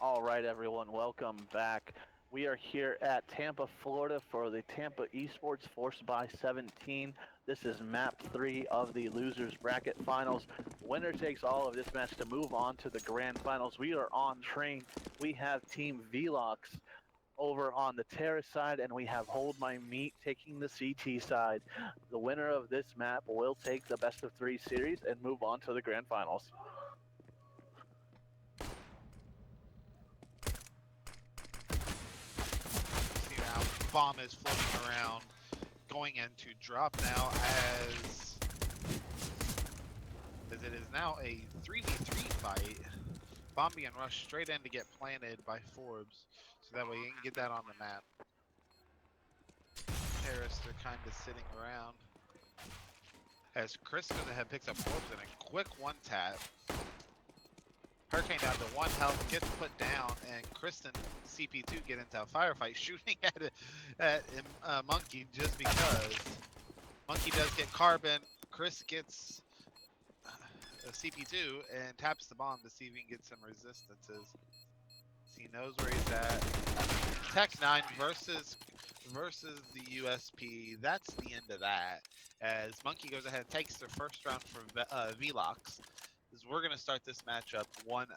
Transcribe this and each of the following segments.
All right, everyone, welcome back. We are here at Tampa, Florida for the Tampa Esports Force by 17. This is map 3 of the losers bracket finals. Winner takes all of this match to move on to the grand finals. We are on train. We have Team VELOX over on the terrace side, and we have Hold My Meat taking the CT side. The winner of this map will take the best of 3 series and move on to the grand finals. See now, bomb is floating around, going into drop now as it is now a 3v3 fight. Bomb being rushed straight in to get planted by Forbes, so that way you can get that on the map. Terrorists are kind of sitting around. As Chris goes ahead and picks up Forbes in a quick one tap. Hurricane down to 1 health, gets put down, and Kristen CP2 get into a firefight shooting at Monkey just because. Monkey does get carbon. Chris gets a CP2 and taps the bomb to see if he can get some resistances. He knows where he's at. Tech 9 versus the USP. That's the end of that. As Monkey goes ahead and takes their first round from VELOX. As we're going to start this matchup 1-0.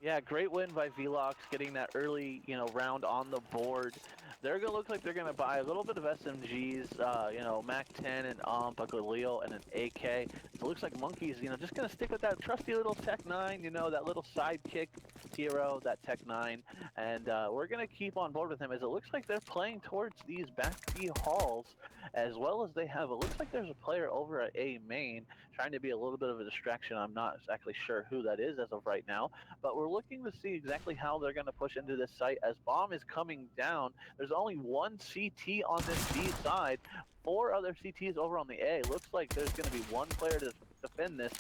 Yeah, great win by VELOX, getting that early, round on the board. They're gonna look like they're gonna buy a little bit of SMGs, Mac 10 and a Galil and an AK. So it looks like Monkey's, just gonna stick with that trusty little Tech 9, that little sidekick hero, that Tech 9, and we're gonna keep on board with him as it looks like they're playing towards these back B halls, as well as they have. It looks like there's a player over at A main trying to be a little bit of a distraction. I'm not exactly sure who that is as of right now, but we're looking to see exactly how they're going to push into this site as bomb is coming down. There's only one CT on this B side, 4 other CTs over on the A. Looks like there's going to be one player to defend this.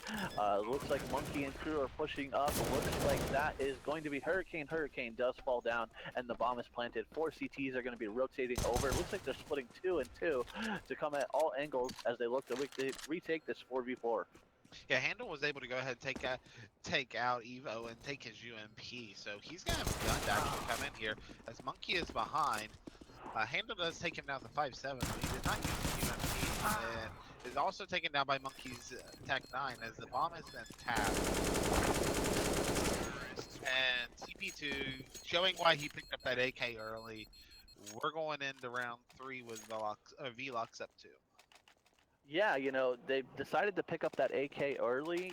Looks like Monkey and crew are pushing up. Looks like that is going to be Hurricane. Hurricane does fall down and the bomb is planted. 4 CTs are going to be rotating over. It looks like they're splitting 2 and 2 to come at all angles as they look to retake this 4v4. Yeah, Handel was able to go ahead and take out Evo and take his UMP, so he's gonna have a gun to actually come in here as Monkey is behind. Handel does take him down to 5-7, but he did not use the UMP, and is also taken down by Monkey's Tech 9 as the bomb has been tapped. And CP2 showing why he picked up that AK early. We're going into round 3 with VELOX up 2. Yeah, they decided to pick up that AK early,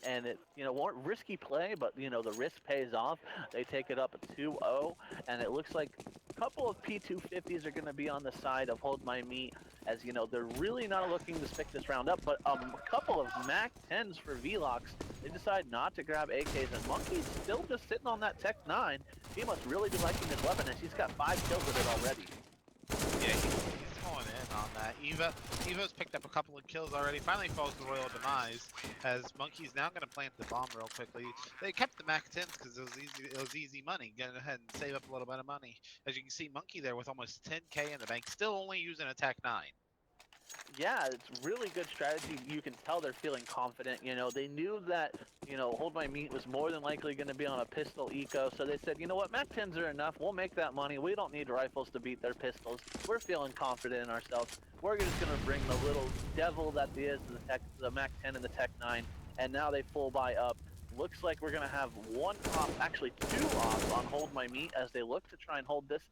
and it, weren't risky play, but, the risk pays off. They take it up 2-0, and it looks like a couple of P250s are going to be on the side of Hold My Meat, as, they're really not looking to stick this round up, but a couple of Mac 10s for VELOX. They decide not to grab AKs, and Monkey's still just sitting on that Tech 9. He must really be liking this weapon, as he's got 5 kills with it already. Yeah, he's going in on that. Evo's picked up a couple of kills already. Finally falls to Royal Demise as Monkey's now going to plant the bomb real quickly. They kept the Mac 10s because it was easy money. Go ahead and save up a little bit of money. As you can see, Monkey there with almost 10K in the bank, still only using Attack 9. Yeah, it's really good strategy. You can tell they're feeling confident. They knew that, Hold My Meat was more than likely going to be on a pistol eco. So they said, you know what, Mac 10s are enough. We'll make that money. We don't need rifles to beat their pistols. We're feeling confident in ourselves. We're just going to bring the little devil that is the Mac 10 and the Tech 9. And now they full buy up. Looks like we're going to have 1 off, actually 2 off on Hold My Meat as they look to try and hold this.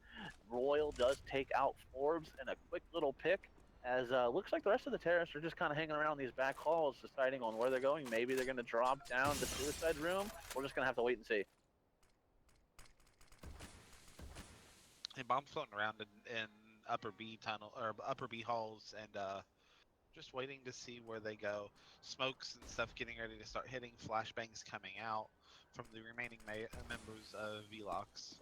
Royal does take out Forbes and a quick little pick. As looks like the rest of the terrorists are just kind of hanging around these back halls, deciding on where they're going. Maybe they're going to drop down the suicide room. We're just going to have to wait and see. And bombs floating around in upper B tunnel or upper B halls, and just waiting to see where they go. Smokes and stuff getting ready to start hitting. Flashbangs coming out from the remaining members of VELOX.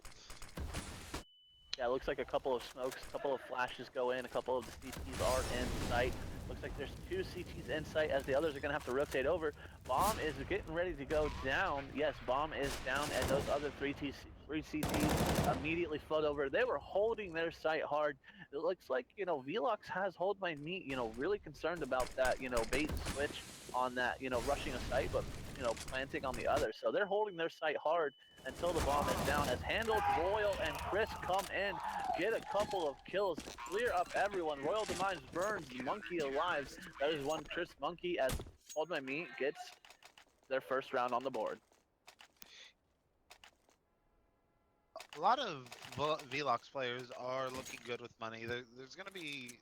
Yeah, it looks like a couple of smokes, a couple of flashes go in, a couple of the CTs are in sight. Looks like there's two CTs in sight as the others are going to have to rotate over. Bomb is getting ready to go down. Yes, Bomb is down, and those other three CTs immediately float over. They were holding their sight hard. It looks like, VELOX has Hold My Meat, really concerned about that, bait and switch on that, rushing a site, but, planting on the other. So they're holding their sight hard until the bomb is down. As Handled, Royal, and Chris come in, get a couple of kills, clear up everyone. Royal Demise burns Monkey alive. That is one Chris Monkey as Hold My Meat gets their first round on the board. A lot of VELOX players are looking good with money. There's going to be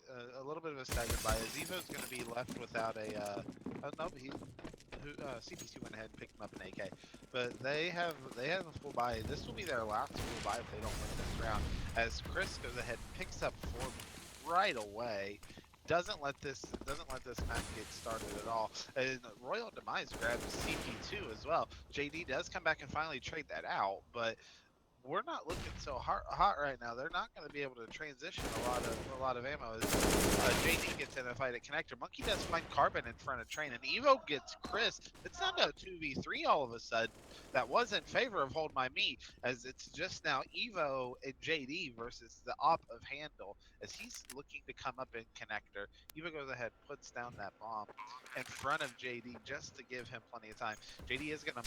a little bit of a staggered bias. Evo's going to be left without a. No, CPC went ahead and picked him up an AK, but they have a full buy. This will be their last full buy if they don't win this round. As Chris goes ahead and picks up Forbes right away. Doesn't let this match get started at all. And Royal Demise grabs CP2 as well. JD does come back and finally trade that out, but we're not looking so hot right now. They're not going to be able to transition a lot of ammo. As JD gets in a fight at connector, Monkey does find Carbon in front of Train, and Evo gets Chris. It's not a 2v3 all of a sudden. That was in favor of Hold My Meat, as it's just now Evo and JD versus the op of Handle, as he's looking to come up in connector. Evo goes ahead, puts down that bomb in front of JD just to give him plenty of time. JD is going to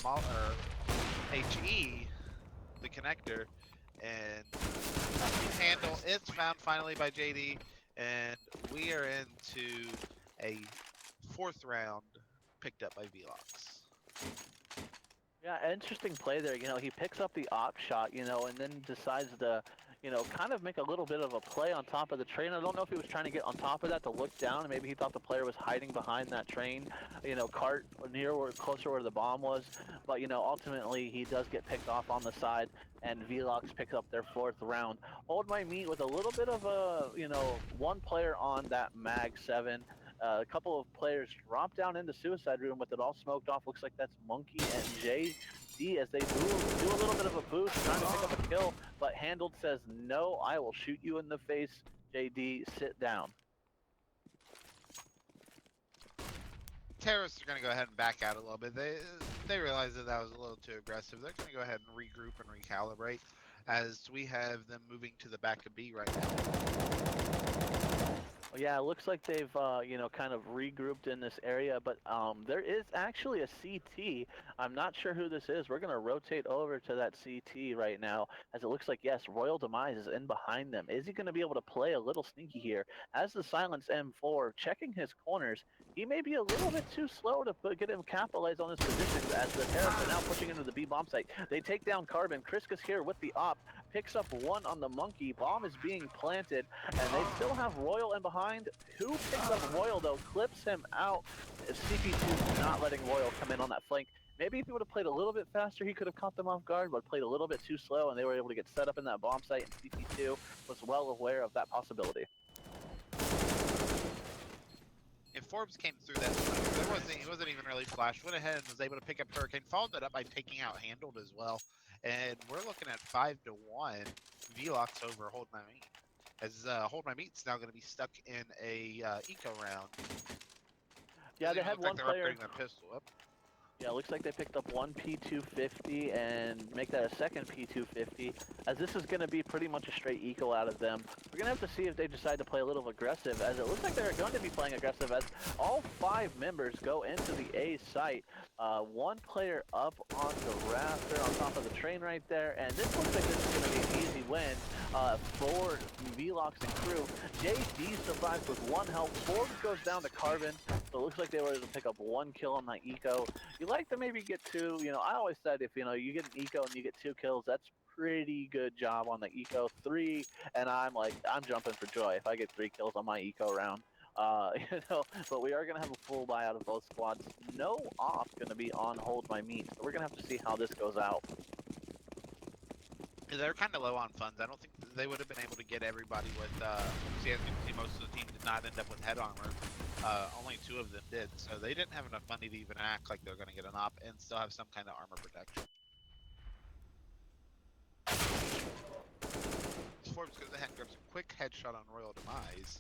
HE the connector, and Handle it's found finally by JD, and we are into a fourth round picked up by VELOX. Yeah, interesting play there. He picks up the op shot, and then decides to, kind of make a little bit of a play on top of the train. I don't know if he was trying to get on top of that to look down, and maybe he thought the player was hiding behind that train, cart near or closer where the bomb was. But, ultimately he does get picked off on the side, and VELOX picks up their fourth round. Hold My Meat with a little bit of a, one player on that Mag 7. A couple of players drop down into Suicide Room with it all smoked off. Looks like that's Monkey and JD as they do a little bit of a boost, trying to pick up a kill, but Handled says, no, I will shoot you in the face. JD, sit down. Terrorists are going to go ahead and back out a little bit. They realize that was a little too aggressive. They're going to go ahead and regroup and recalibrate, as we have them moving to the back of B right now. Yeah, it looks like they've, kind of regrouped in this area, but there is actually a CT. I'm not sure who this is. We're going to rotate over to that CT right now, as it looks like, yes, Royal Demise is in behind them. Is he going to be able to play a little sneaky here? As the Silence M4, checking his corners, he may be a little bit too slow to get him capitalize on his positions, as the Terrorists are now pushing into the B bomb site. They take down Carbon. Kriska's here with the op, picks up one on the Monkey. Bomb is being planted, and they still have Royal in behind. Who picks up Royal, though, clips him out. CP2 not letting Royal come in on that flank. Maybe if he would have played a little bit faster, he could have caught them off guard, but played a little bit too slow, and they were able to get set up in that bomb site, and CP2 was well aware of that possibility. If Forbes came through that, he wasn't even really flashed. Went ahead and was able to pick up Hurricane, followed it up by taking out Handled as well. And we're looking at 5-1 VELOX over Hold My Meat, as Hold My Meat's now going to be stuck in a eco round. Yeah, they had one player. Upgrading their pistol up. Yeah, it looks like they picked up one P250 and make that a second P250, as this is going to be pretty much a straight eco out of them. We're going to have to see if they decide to play a little aggressive, as it looks like they're going to be playing aggressive, as all 5 members go into the A site. One player up on the rafter on top of the train right there, and this looks like this is going to be an easy win for VELOX and crew. JD survives with 1 health. Forbes goes down to Carbon, so it looks like they were able to pick up 1 kill on that eco. You like to maybe get 2, I always said if, you get an eco and you get 2 kills, that's pretty good job on the eco. 3, and I'm jumping for joy if I get 3 kills on my eco round. But we are going to have a full buy out of both squads. No off going to be on Hold My Meat, so we're going to have to see how this goes out. They're kind of low on funds. I don't think they would have been able to get everybody with, see, as you can see, most of the team did not end up with head armor. Only 2 of them did, so they didn't have enough money to even act like they're going to get an op and still have some kind of armor protection. Forbes goes ahead and grabs a quick headshot on Royal Demise.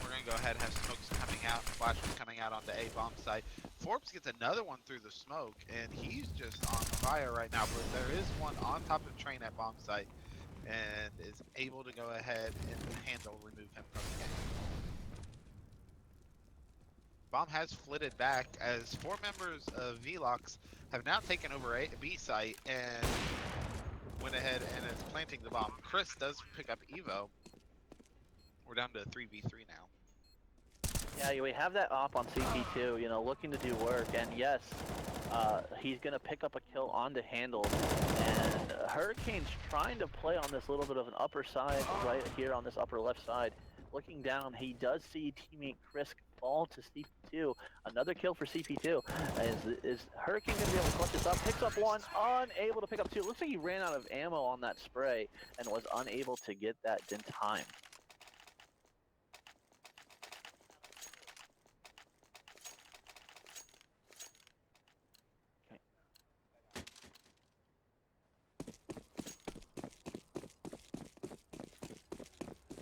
we're gonna go ahead and have smokes coming out, flashes coming out on the A bomb site. Forbes gets another one through the smoke, and he's just on fire right now. But there is one on top of train at bomb site, and is able to go ahead and handle remove him from the game. Bomb has flitted back as 4 members of VELOX have now taken over a B site and went ahead and is planting the bomb. Chris does pick up Evo. We're down to 3v3 now. Yeah, we have that op on CP2, you know, looking to do work, and yes, he's going to pick up a kill on the handle, and Hurricane's trying to play on this little bit of an upper side, right here on this upper left side. Looking down, he does see teammate Chris fall to CP2. Another kill for CP2. Is Hurricane going to be able to clutch this up? Picks up one, unable to pick up two. Looks like he ran out of ammo on that spray and was unable to get that in time.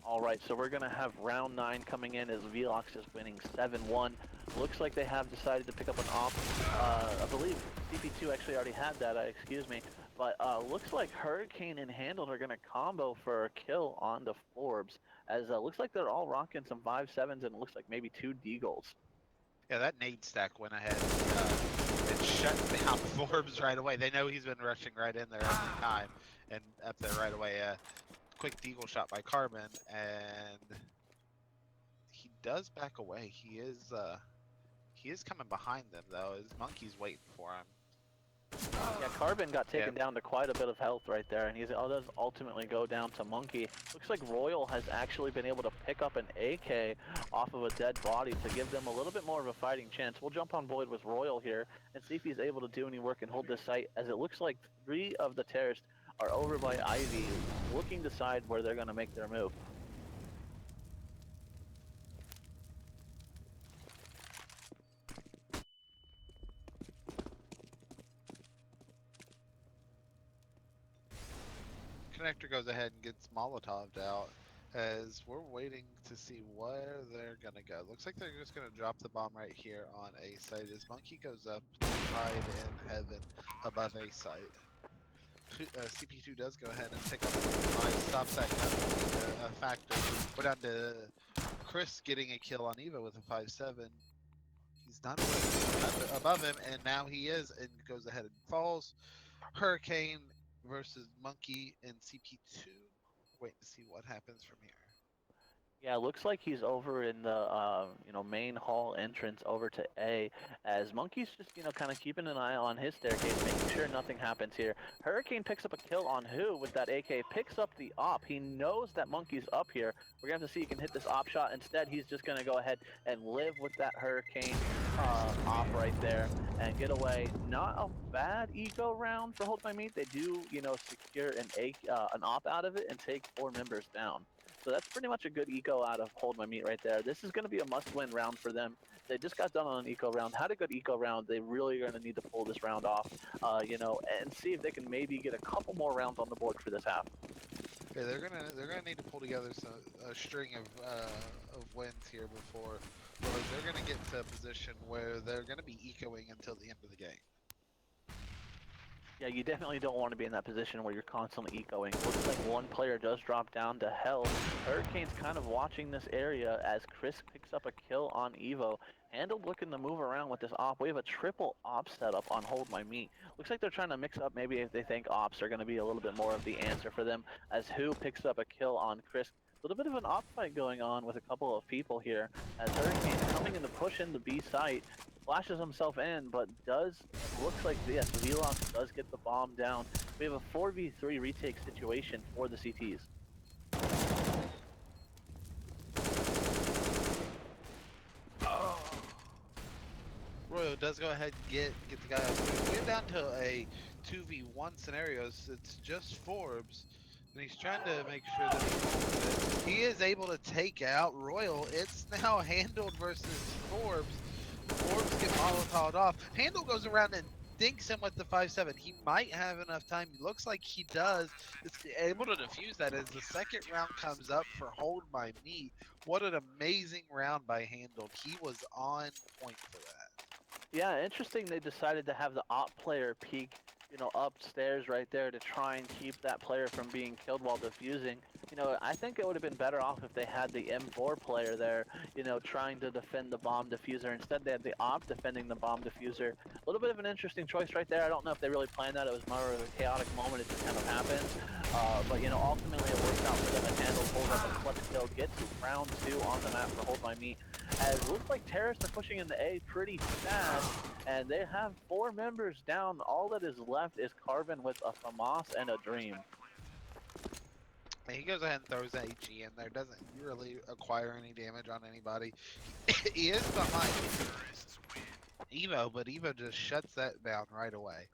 All right, so we're going to have round 9 coming in as VELOX is winning 7-1. Looks like they have decided to pick up an op. I believe CP2 actually already had that, excuse me. But looks like Hurricane and Handled are going to combo for a kill on the Forbes. As looks like they're all rocking some 5.7s and it looks like maybe 2 Deagles. Yeah, that nade stack went ahead and shut down Forbes right away. They know he's been rushing right in there every time and up there right away. Quick deagle shot by Carbon, and he does back away. He is coming behind them though. His monkey's waiting for him. Yeah, Carbon got taken down to quite a bit of health right there, and he does ultimately go down to Monkey. Looks like Royal has actually been able to pick up an AK off of a dead body to give them a little bit more of a fighting chance. We'll jump on board with Royal here and see if he's able to do any work and hold this site, as it looks like 3 of the terrorists are over by Ivy, looking to decide where they're going to make their move. Connector goes ahead and gets Molotov'd out as we're waiting to see where they're gonna go. Looks like they're just gonna drop the bomb right here on A site as Monkey goes up to hide in heaven above A site. CP2 does go ahead and pick up the stops that gun, a factor. We're down to Chris getting a kill on Eva with a 5.7. He's not above him, and now he is, and goes ahead and falls. Hurricane versus Monkey in CP2. Waiting to see what happens from here. Yeah, it looks like he's over in the main hall entrance over to A, as Monkey's just kind of keeping an eye on his staircase, making sure nothing happens here. Hurricane picks up a kill on who with that AK, picks up the op. He knows that Monkey's up here. We're gonna have to see if he can hit this op shot. Instead, he's just gonna go ahead and live with that Hurricane op right there and get away. Not a bad eco round for Hold My Meat. They do secure an op out of it and take 4 members down. So that's pretty much a good eco out of Hold My Meat right there. This is going to be a must-win round for them. They just got done on an eco round, had a good eco round. They really are going to need to pull this round off, and see if they can maybe get a couple more rounds on the board for this half. Yeah, they're gonna need to pull together a string of wins here before, or they're gonna get to a position where they're gonna be ecoing until the end of the game. Yeah, you definitely don't want to be in that position where you're constantly ecoing. Looks like one player does drop down to hell. Hurricane's kind of watching this area as Chris picks up a kill on Evo. Handled looking to move around with this op. We have a triple op setup on Hold My Meat. Looks like they're trying to mix up maybe if they think ops are going to be a little bit more of the answer for them, as Who picks up a kill on Chris. A little bit of an op fight going on with a couple of people here, as Hurricane's coming in to push in the B site. Flashes himself in, but looks like, yes, VELOX does get the bomb down. We have a 4v3 retake situation for the CTs. Royal does go ahead and get the guy up. We're down to a 2v1 scenario. So it's just Forbes, and he's trying to make sure that he is able to take out Royal. It's now Handled versus Forbes. Forbes get Molotov'd off. Handle goes around and dinks him with the 5-7. He might have enough time. He looks like he does. Is able to defuse that as the second round comes up for Hold My Meat. What an amazing round by Handled. He was on point for that. Yeah, interesting. They decided to have the op player peek, upstairs right there to try and keep that player from being killed while defusing. I think it would have been better off if they had the M4 player there, trying to defend the bomb diffuser. Instead, they had the op defending the bomb diffuser. A little bit of an interesting choice right there. I don't know if they really planned that. It was more of a chaotic moment. It just kind of happened. But ultimately it worked out for them and Handle pulls up a clutch kill, gets round 2 on the map for Hold My Meat. As it looks like terrorists are pushing into A pretty fast, and they have 4 members down. All that is left is Carbon with a FAMAS and a Dream. And he goes ahead and throws that HE in there. Doesn't really acquire any damage on anybody. He is behind Evo, but Evo just shuts that down right away.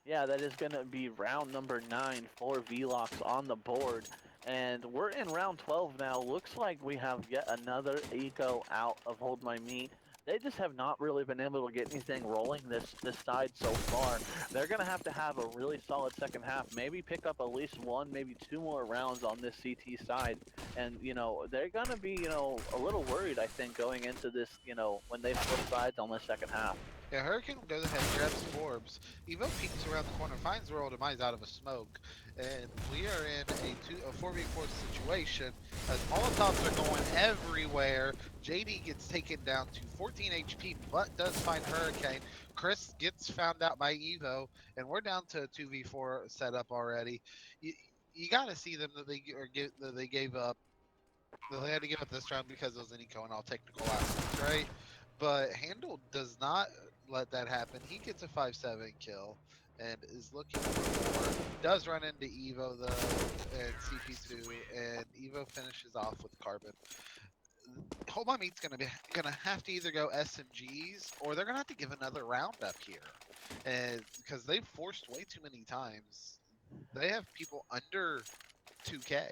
Yeah, that is going to be round number 9 for VELOX on the board. And we're in round 12 now. Looks like we have yet another eco out of Hold My Meat. They just have not really been able to get anything rolling this side so far. They're going to have a really solid second half. Maybe pick up at least 1, maybe 2 more rounds on this CT side. And, they're going to be, a little worried, I think, going into this, when they flip sides on the second half. Yeah, Hurricane goes ahead and grabs Forbes. Evo peeks around the corner, finds Royal Demise out of a smoke, and we are in a 4v4 situation as Molotovs are going everywhere. JD gets taken down to 14 HP, but does find Hurricane. Chris gets found out by Evo, and we're down to a 2v4 setup already. You got to see them that they gave up. They had to give up this round because it was an eco and all technical aspects, right? But Handle does not let that happen. He gets a 5-7 kill and is looking for more. Does run into Evo though and CP2, and Evo finishes off with Carbon. Hold My Meat's gonna have to either go SMGs or they're gonna have to give another round up here, and because they've forced way too many times. They have people under 2K.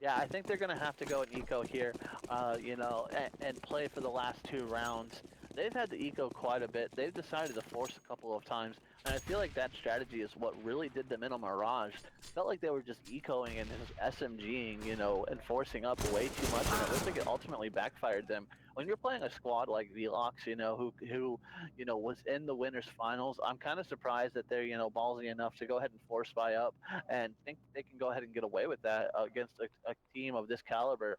Yeah, I think they're going to have to go an eco here, and play for the last 2 rounds. They've had the eco quite a bit. They've decided to force a couple of times, and I feel like that strategy is what really did them in on Mirage. Felt like they were just ecoing and just SMGing, and forcing up way too much, and it looks like it ultimately backfired them. When you're playing a squad like VELOX, who was in the winners finals, I'm kind of surprised that they're, ballsy enough to go ahead and force buy up and think they can go ahead and get away with that against a team of this caliber.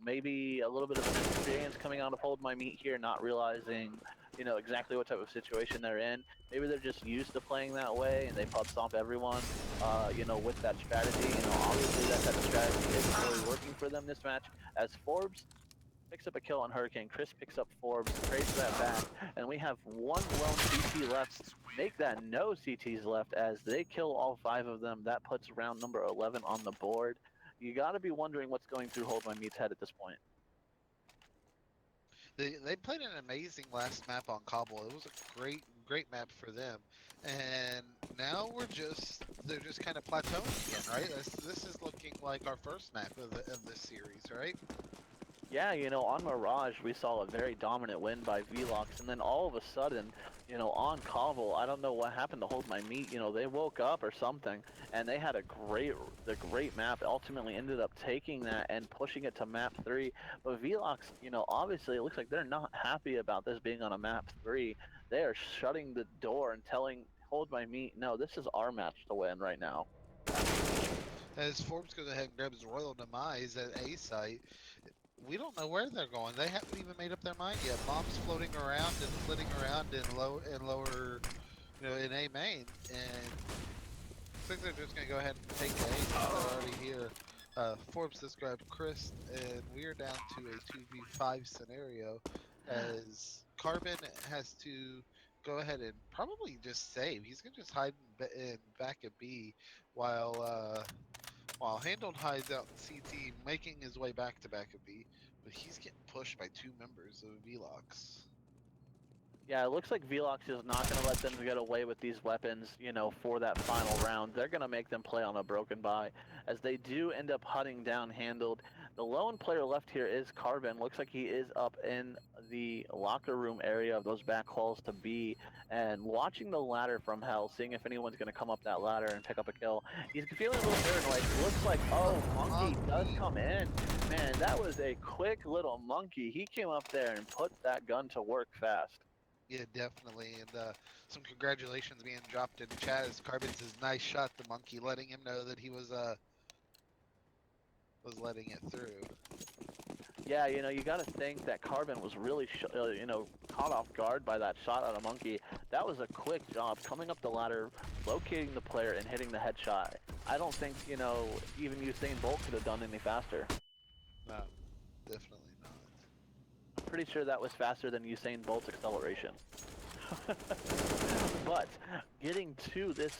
Maybe a little bit of an experience coming out of Hold My Meat here, not realizing, exactly what type of situation they're in. Maybe they're just used to playing that way and they pub stomp everyone, with that strategy. Obviously that type of strategy isn't really working for them this match. As Forbes picks up a kill on Hurricane, Chris picks up Forbes, trades that back, and we have one lone CT left. Make that no CTs left as they kill all 5 of them. That puts round number 11 on the board. You got to be wondering what's going through Hold My Meat's head at this point. They played an amazing last map on Cobble. It was a great map for them, and now they're just kind of plateauing again, right? This is looking like our first map of this series, right? Yeah, on Mirage, we saw a very dominant win by VELOX, and then all of a sudden, on Cobble, I don't know what happened to Hold My Meat. They woke up or something, and they had the great map. Ultimately, ended up taking that and pushing it to map 3. But VELOX, obviously, it looks like they're not happy about this being on a map 3. They are shutting the door and telling Hold My Meat, no, this is our match to win right now. As Forbes goes ahead and grabs Royal Demise at A site, we don't know where they're going. They haven't even made up their mind yet. Bombs floating around and flitting around in lower, in A main, and looks like they're just gonna go ahead and take A since they're already here. Forbes described Chris, and we are down to a 2v5 scenario as Carbon has to go ahead and probably just save. He's gonna just hide in back at B while Handled hides out in CT, making his way back to B, but he's getting pushed by 2 members of VELOX. Yeah, it looks like VELOX is not going to let them get away with these weapons, you know, for that final round. They're going to make them play on a broken buy, as they do end up hunting down Handled. The lone player left here is Carbon. Looks like he is up in the locker room area of those back halls to B, and watching the ladder from hell, seeing if anyone's going to come up that ladder and pick up a kill. He's feeling a little paranoid. Looks like, oh, Monkey does Monkey. come in. Man, that was a quick little monkey. He came up there and put that gun to work fast. Yeah, definitely. And some congratulations being dropped in chat as Carbon's his nice shot, the monkey, letting him know that he was letting it through. Yeah, you know, you got to think that Carbon was really, you know, caught off guard by that shot on a monkey. That was a quick job coming up the ladder, locating the player, and hitting the headshot. I don't think, you know, even Usain Bolt could have done any faster. No, definitely not. I'm pretty sure that was faster than Usain Bolt's acceleration. But getting to this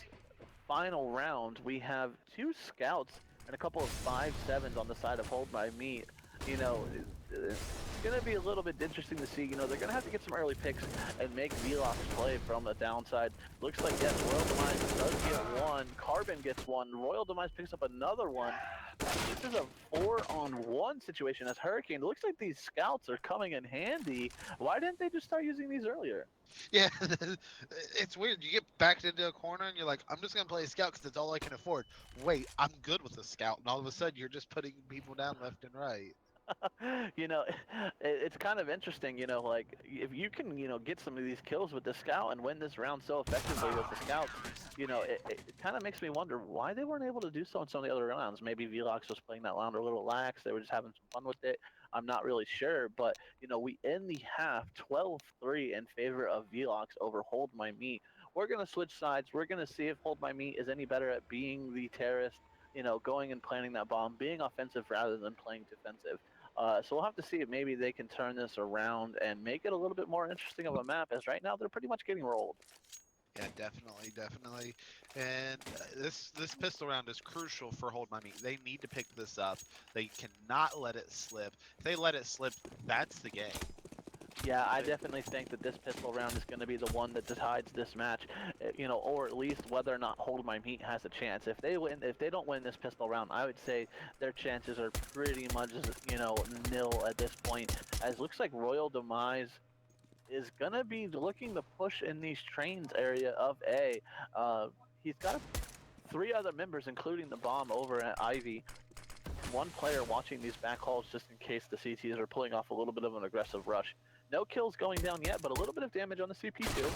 final round, we have two scouts and a couple of 5.7s on the side of Hold My Meat. You know, it's going to be a little bit interesting to see. You know, they're going to have to get some early picks and make VELOX play from the downside. Looks like, yes, Royal Demise does get one. Carbon gets one. Royal Demise picks up another one. This is a 4-on-1 situation as Hurricane. It looks like these scouts are coming in handy. Why didn't they just start using these earlier? Yeah, it's weird. You get backed into a corner and you're like, I'm just gonna play a scout because it's all I can afford. Wait, I'm good with a scout, and all of a sudden you're just putting people down left and right. You know, it's kind of interesting, you know, like if you can, you know, get some of these kills with the scout and win this round so effectively with the scouts, you know, it kind of makes me wonder why they weren't able to do so in some of the other rounds. Maybe VELOX was playing that round a little lax. They were just having some fun with it. I'm not really sure, but you know, we end the half 12-3 in favor of VELOX over Hold My Meat. We're gonna switch sides. We're gonna see if Hold My Meat is any better at being the terrorist, you know, going and planting that bomb, being offensive rather than playing defensive. So we'll have to see if maybe they can turn this around and make it a little bit more interesting of a map, as right now they're pretty much getting rolled. Yeah, definitely, definitely. And this pistol round is crucial for Hold My Meat. They need to pick this up. They cannot let it slip. If they let it slip, that's the game. Yeah, I definitely think that this pistol round is going to be the one that decides this match, you know, or at least whether or not Hold My Meat has a chance. If they don't win this pistol round, I would say their chances are pretty much, you know, nil at this point. As looks like Royal Demise is gonna be looking to push in these trains area of A. He's got three other members, including the bomb over at Ivy. One player watching these back halls just in case the CTs are pulling off a little bit of an aggressive rush. No kills going down yet, but a little bit of damage on the CP2.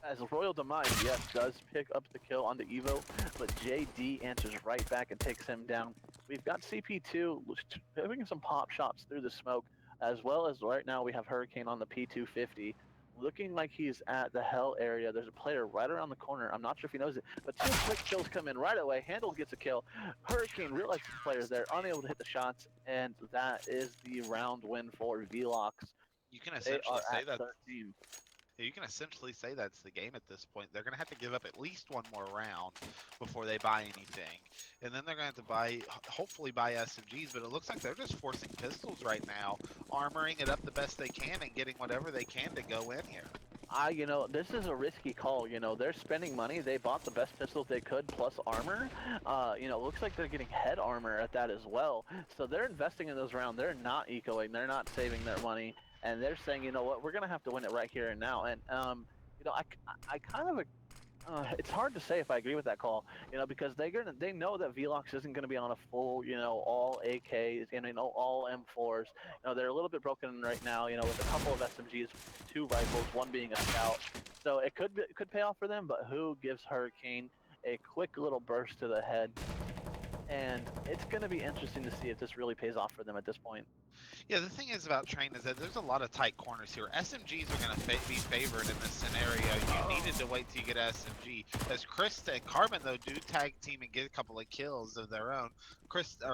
As Royal Demise, yes, does pick up the kill on the Evo, but JD answers right back and takes him down. We've got CP2 having some pop shots through the smoke, as well as right now we have Hurricane on the P250. Looking like he's at the hell area. There's a player right around the corner. I'm not sure if he knows it, but two quick kills come in right away. Handle gets a kill. Hurricane realizes the player's there, unable to hit the shots, and that is the round win for VELOX. You can They essentially are say at that 13. you can essentially say that's the game at this point. They're gonna have to give up at least one more round before they buy anything, and then they're gonna have to hopefully buy SMGs. But it looks like they're just forcing pistols right now, armoring it up the best they can, and getting whatever they can to go in here. You know, this is a risky call. You know, they're spending money. They bought the best pistols they could plus armor. You know, it looks like they're getting head armor at that as well. So they're investing in those rounds. They're not ecoing. They're not saving their money. And they're saying, you know what, we're going to have to win it right here and now. And, you know, I kind of it's hard to say if I agree with that call, you know, because they know that VELOX isn't going to be on a full, you know, all AKs and you know all M4s. You know, they're a little bit broken right now, you know, with a couple of SMGs, two rifles, one being a scout. So it could pay off for them, but who gives Hurricane a quick little burst to the head? And it's going to be interesting to see if this really pays off for them at this point. Yeah, the thing is about train is that there's a lot of tight corners here. SMGs are going to be favored in this scenario. You needed to wait till you get SMG. As Chris and Carbon though do tag team and get a couple of kills of their own.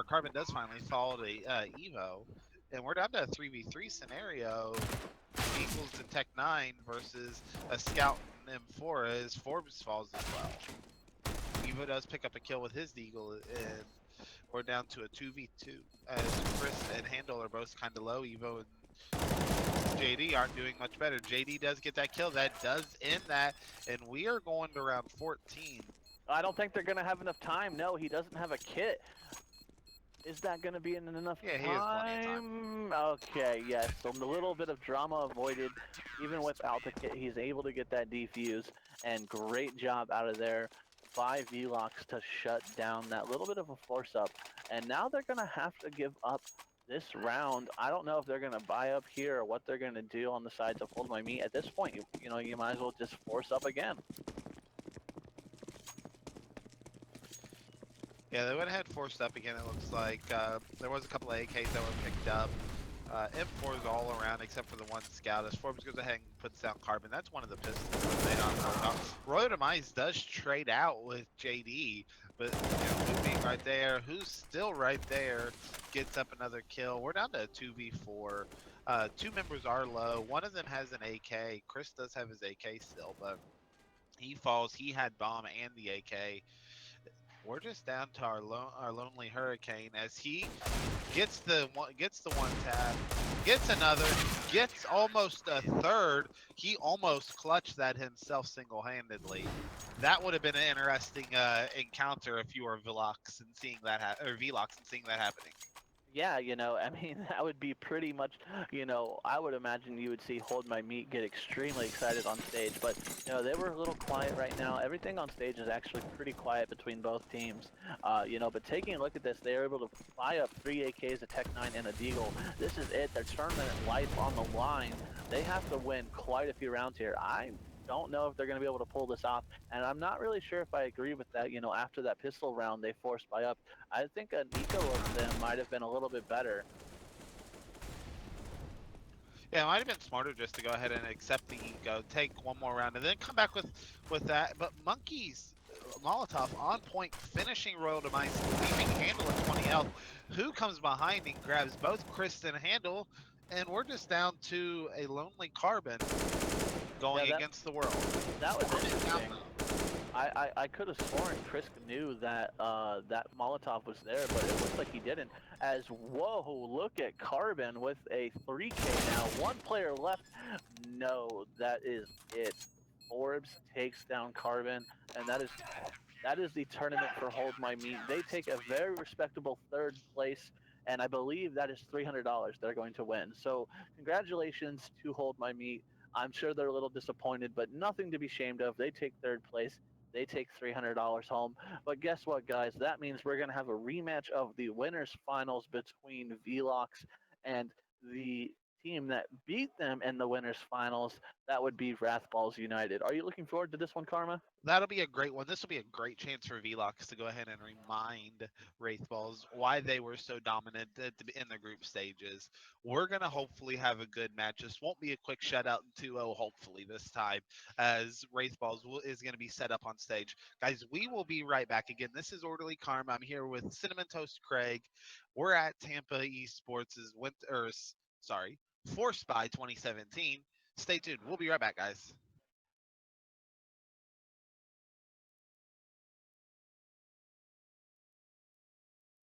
Carbon does finally follow the Evo, and we're down to a 3v3 scenario. Eagles and Tech 9 versus a Scout and M4 as Forbes falls as well. Evo does pick up a kill with his Eagle, and we're down to a 2v2 as Chris and Handle are both kind of low. Evo and JD aren't doing much better. JD does get that kill. That does end that. And we are going to round 14. I don't think they're going to have enough time. No, he doesn't have a kit. Is that going to be in enough Yeah, he has plenty of time. time? Okay, yes. So a little bit of drama avoided. Even without the kit, he's able to get that defuse. And great job out of there by VELOX to shut down that little bit of a force up. And now they're going to have to give up this round. I don't know if they're going to buy up here or what they're going to do on the sides of Hold My Meat. At this point, you know, you might as well just force up again. Yeah, they went ahead forced up again. It looks like there was a couple of AKs that were picked up. M4s all around except for the one scout. As Forbes goes ahead and puts down Carbon, that's one of the pistols that they don't know about. Royal Demise does trade out with JD, but who being right there, who's still right there, gets up another kill. We're down to a 2v4. Two members are low. One of them has an AK. Chris does have his AK still, but he falls. He had bomb and the AK. We're just down to our lonely hurricane as he gets the one tap, gets another, gets almost a third. He almost clutched that himself single-handedly. That would have been an interesting encounter if you were Velox and seeing that Velox and seeing that happening. Yeah, you know, I mean, that would be pretty much, you know, I would imagine you would see Hold My Meat get extremely excited on stage, but, you know, they were a little quiet right now. Everything on stage is actually pretty quiet between both teams, you know, but taking a look at this, they were able to buy up 3 AKs, a Tech 9, and a Deagle. This is it, their tournament life on the line. They have to win quite a few rounds here. I don't know if they're going to be able to pull this off, and I'm not really sure if I agree with that, you know, after that pistol round they forced buy up. I think an eco of them might have been a little bit better. Yeah, it might have been smarter just to go ahead and accept the ego, take one more round, and then come back with that. But Monkeys, Molotov on point, finishing Royal Demise, leaving Handle at 20 health. Who comes behind and grabs both Chris and Handle, and we're just down to a lonely Carbon Yeah, going against the world. that was interesting. I could have sworn Chris knew that that Molotov was there, but it looks like he didn't. As whoa, look at Carbon with a 3K now. One player left. No, that is it. Forbes takes down Carbon, and that is the tournament for Hold My Meat. They take a very respectable third place, and I believe that is $300 they're going to win. So congratulations to Hold My Meat. I'm sure they're a little disappointed, but nothing to be ashamed of. They take third place. They take $300 home. But guess what, guys? That means we're going to have a rematch of the winners finals between VELOX and the team that beat them in the winners finals. That would be Wrathballs United. Are you looking forward to this one, Karma? That'll be a great one. This will be a great chance for Velox to go ahead and remind Wraithballs why they were so dominant in the group stages. We're going to hopefully have a good match. This won't be a quick shutout in 2-0, hopefully, this time, as Wraithballs is going to be set up on stage. Guys, we will be right back again. This is Orderly Karma. I'm here with Cinnamon Toast Craig. We're at Tampa Esports' Force by 2017. Stay tuned. We'll be right back, guys.